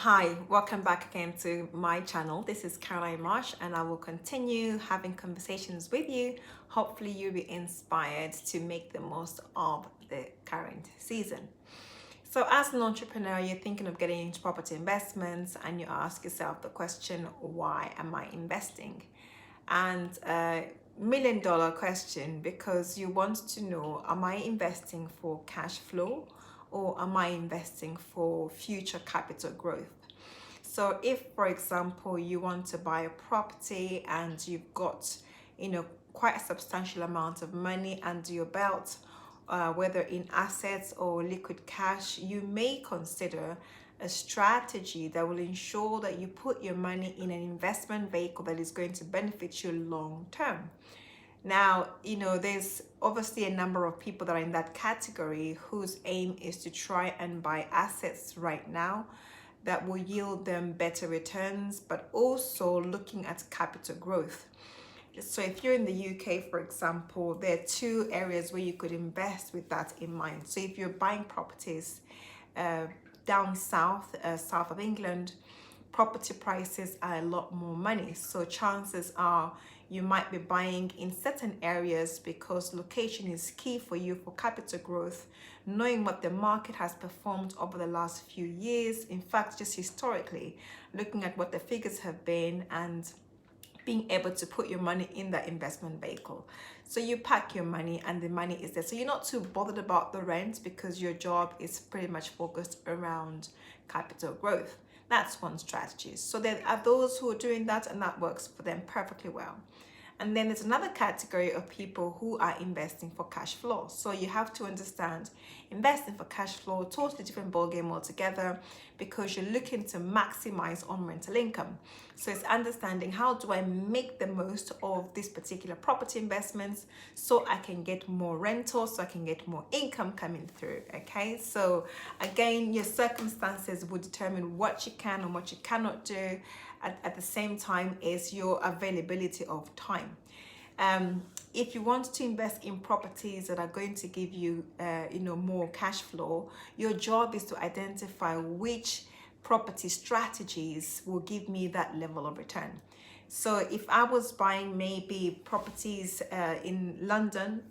Hi, welcome back again to my channel. This is Caroline Marsh, and I will continue having conversations with you. Hopefully, you'll be inspired to make the most of the current season. So, as an entrepreneur, you're thinking of getting into property investments, and you ask yourself the question, why am I investing? And $1 million question, because you want to know, am I investing for cash flow or am I investing for future capital growth? So if, for example, you want to buy a property and you've got, quite a substantial amount of money under your belt, whether in assets or liquid cash, you may consider a strategy that will ensure that you put your money in an investment vehicle that is going to benefit you long term. Now, there's obviously a number of people that are in that category whose aim is to try and buy assets right now that will yield them better returns, but also looking at capital growth. So if you're in the UK, for example, there are two areas where you could invest with that in mind. So if you're buying properties down south, south of England, property prices are a lot more money. So chances are you might be buying in certain areas because location is key for you for capital growth, knowing what the market has performed over the last few years. In fact, just historically, looking at what the figures have been and being able to put your money in that investment vehicle. So you pack your money and the money is there. So you're not too bothered about the rent because your job is pretty much focused around capital growth. That's one strategy. So there are those who are doing that and that works for them perfectly well. And then there's another category of people who are investing for cash flow. So you have to understand investing for cash flow, totally different ballgame altogether, because you're looking to maximize on rental income. So it's understanding, how do I make the most of this particular property investments so I can get more rental, so I can get more income coming through. Okay, so again, your circumstances will determine what you can and what you cannot do. At the same time is your availability of time. If you want to invest in properties that are going to give you, more cash flow, your job is to identify which property strategies will give me that level of return. So if I was buying maybe properties in London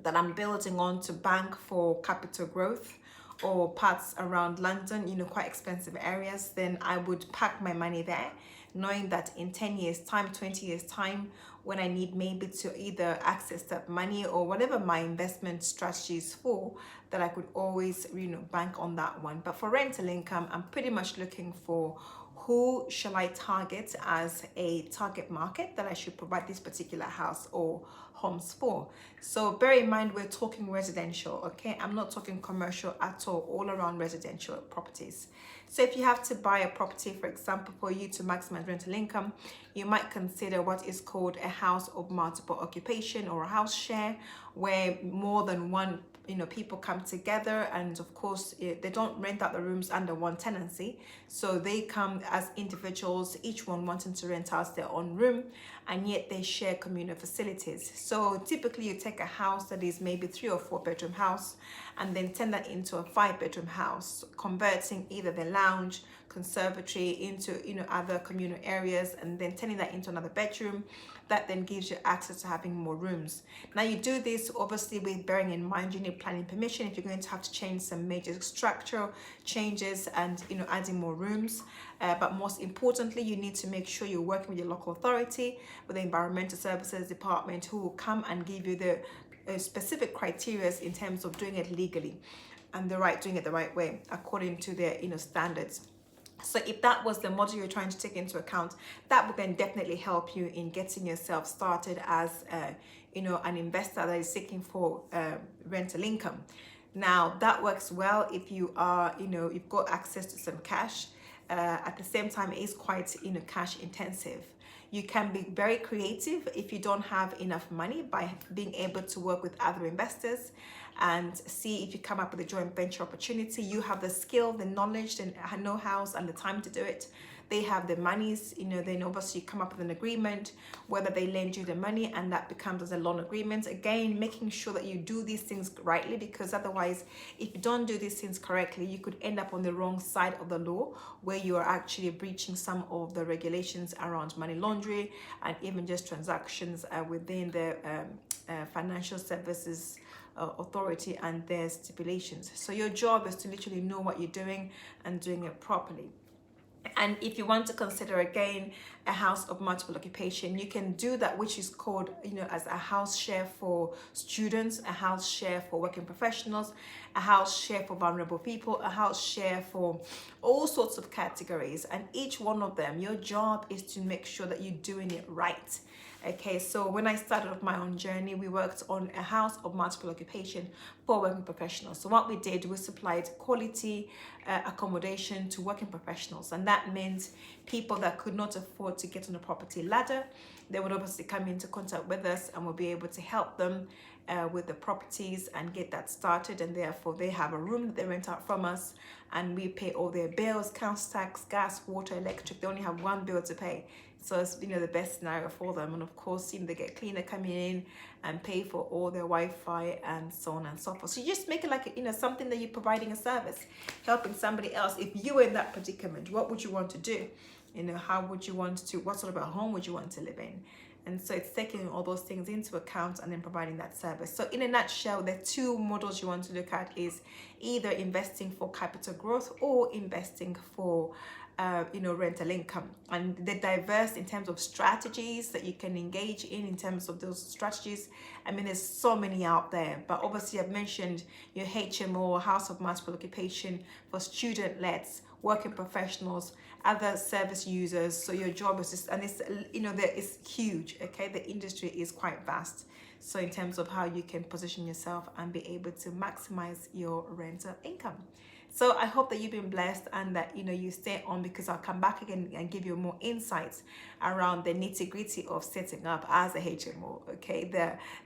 that I'm building on to bank for capital growth, or parts around London, quite expensive areas, then I would pack my money there, knowing that in 10 years time, 20 years time, when I need maybe to either access that money or whatever my investment strategy is for, that I could always, bank on that one. But for rental income, I'm pretty much looking for who shall I target as a target market that I should provide this particular house or homes for. So bear in mind, we're talking residential, okay? I'm not talking commercial at all around residential properties. So if you have to buy a property, for example, for you to maximize rental income, you might consider what is called a house of multiple occupation or a house share, where more than one people come together, and of course they don't rent out the rooms under one tenancy, so they come as individuals, each one wanting to rent out their own room, and yet they share communal facilities. So typically you take a house that is maybe 3 or 4 bedroom house and then turn that into a 5-bedroom house, converting either the lounge, conservatory into other communal areas, and then turning that into another bedroom. That then gives you access to having more rooms. Now you do this obviously with bearing in mind you need planning permission if you're going to have to change some major structural changes and adding more rooms. But most importantly, you need to make sure you're working with your local authority, with the environmental services department, who will come and give you the specific criteria in terms of doing it legally and doing it the right way according to their standards. So if that was the model you're trying to take into account, that would then definitely help you in getting yourself started as an investor that is seeking for rental income. Now that works well if you are you've got access to some cash. At the same time, it is quite cash intensive. You can be very creative if you don't have enough money by being able to work with other investors and see if you come up with a joint venture opportunity. You have the skill, the knowledge, the know-how, and the time to do it. They have the monies, then obviously you come up with an agreement, whether they lend you the money, and that becomes as a loan agreement. Again, making sure that you do these things rightly, because otherwise, if you don't do these things correctly, you could end up on the wrong side of the law, where you are actually breaching some of the regulations around money laundering and even just transactions within the financial services authority and their stipulations. So your job is to literally know what you're doing and doing it properly. And if you want to consider again a house of multiple occupation, you can do that, which is called, as a house share for students, a house share for working professionals, a house share for vulnerable people, a house share for all sorts of categories. And each one of them, your job is to make sure that you're doing it right. Okay, so when I started off my own journey, we worked on a house of multiple occupation for working professionals. So what we did, we supplied quality accommodation to working professionals, and that meant people that could not afford to get on the property ladder, they would obviously come into contact with us, and we'll be able to help them with the properties and get that started. And therefore they have a room that they rent out from us, and we pay all their bills, council tax, gas, water, electric. They only have one bill to pay. So it's the best scenario for them. And of course, they get cleaner coming in and pay for all their Wi-Fi and so on and so forth. So you just make it like something that you're providing a service, helping somebody else. If you were in that predicament, what would you want to do? How would you want to, what sort of a home would you want to live in? And so it's taking all those things into account and then providing that service. So in a nutshell, the two models you want to look at is either investing for capital growth or investing for rental income. And they're diverse in terms of strategies that you can engage in terms of those strategies. I mean, there's so many out there, but obviously I've mentioned your HMO, house of multiple occupation, for student-leds, working professionals, other service users. So your job is just, and it's, there is huge, okay? The industry is quite vast. So in terms of how you can position yourself and be able to maximize your rental income. So I hope that you've been blessed and that you stay on, because I'll come back again and give you more insights around the nitty-gritty of setting up as a HMO. Okay,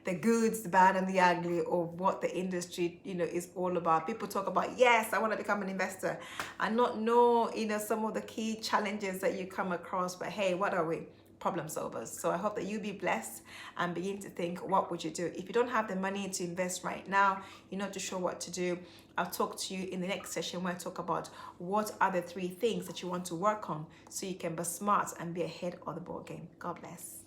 the goods, the bad, and the ugly of what the industry is all about. People talk about, yes, I want to become an investor, and not know some of the key challenges that you come across. But hey, what are we? Problem solvers. So I hope that you be blessed and begin to think, what would you do if you don't have the money to invest right now? You're not too sure what to do. I'll talk to you in the next session where I talk about what are the 3 things that you want to work on so you can be smart and be ahead of the ball game. God bless.